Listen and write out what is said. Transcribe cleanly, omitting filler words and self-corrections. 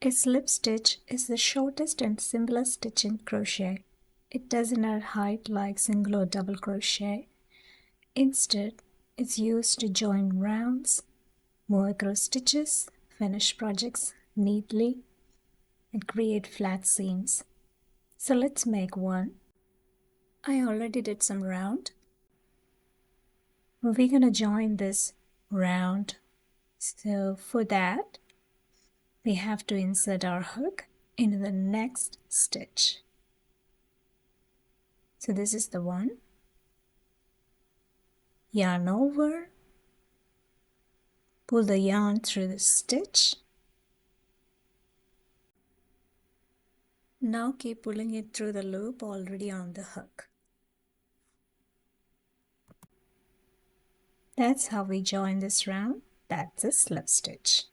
A slip stitch is the shortest and simplest stitch in crochet. It doesn't add height like single or double crochet. Instead, it's used to join rounds, move across stitches, finish projects neatly, and create flat seams. So let's make one. I already did some round. We're going to join this round. So for that, we have to insert our hook into the next stitch. So this is the one. Yarn over, pull the yarn through the stitch. Now keep pulling it through the loop already on the hook. That's how we join this round. That's a slip stitch.